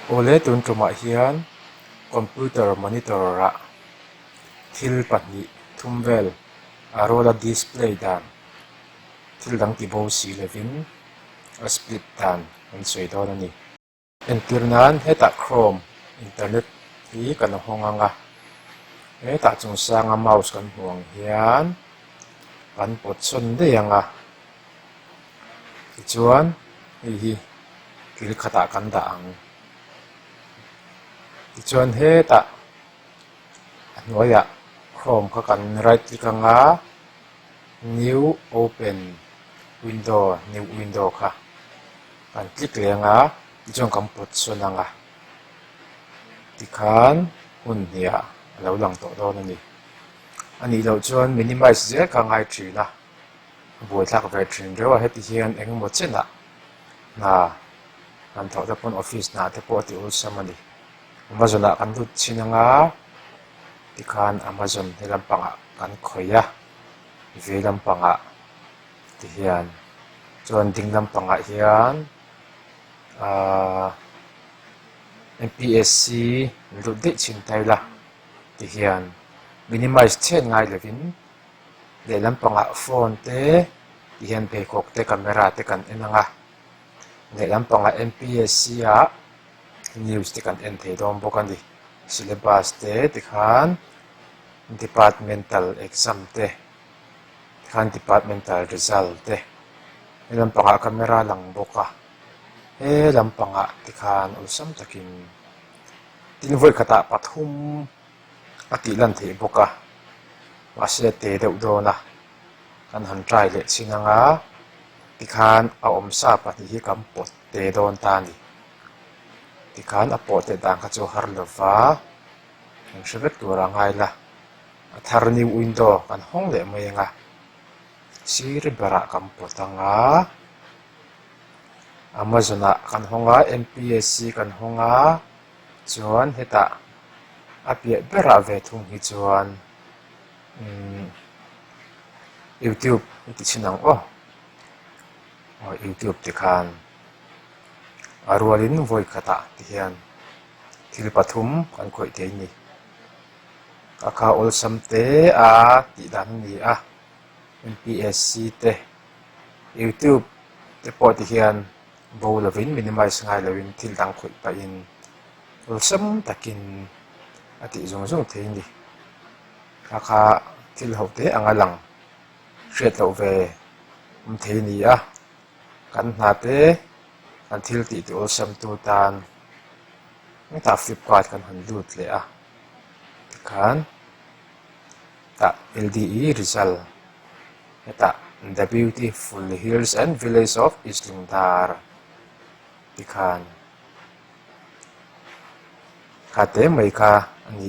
ole tun tuma hian computer monitor ra thil pahnih thumvel arola display dan thil dang ti bo si levin a split dan an chei dawn ani entirnan heta chrome internet hi kan honganga heta chung sanga mouse kan huang hian kan pot chon de anga chuan hi kil khata kan da ang chuan heta hnuaiah chrome kha kan right click anga new open window new window kha kan click lenga chuan kan pot chon anga tikhan hun nia lo lang to dawn ani lo chuan minimize zel ka ngai thina buai thak ve thin rewa heti hian engemaw chena na kan thawh te pawh office na te pawh ti ul samani Amazon ah kan lut chin anga tikhan Amazon he lampangah kan khawia ve lampangah ti hian chuan ding lampangah hian MPSC lut deuh chin taila ti hian minimize chen ngai levin le lampangah phone te ti hian pekhawk te camera te kan en anga le lampangah MPSC ah news te kan en thei dawn bawk ani syllabus te tikhan departmental exam te tikhan departmental result te he lampangah camera lang bawka he lampangah tikhan ulsam takin tin voi khata pathum ati lan thei bawka wase te deuh dawna kan han try le chin anga tikhan a awm sa pahnih hi kan pot te dawn ta ni tikhan a pawh te dang kha chu har lova an hrivet tur angai la a thar new window kan hong le mai anga siri bara kan pot anga Amazon ah kan honga MPSC kan honga chuan heta a piah bera ve thung hi chuan YouTube ti chinang YouTube tikhan arualin voi khata ti hian thil pathum kan khoi te ni kakha ol samte a ti dan ni a MPSC te YouTube te pawh ti hian bo lovin minimize ngai lovin thil dang khoi pa in ol sam takin ati zong zong thei ni kakha thil ho te anga lang hriat lo ve thei ni a kan hna te kan thil ti te ol sam tu tan ta Flipkart kan han lut le a tikhan ta LDE result eta the beautiful hills and villages of Islingdar tikhan kate mai ka ani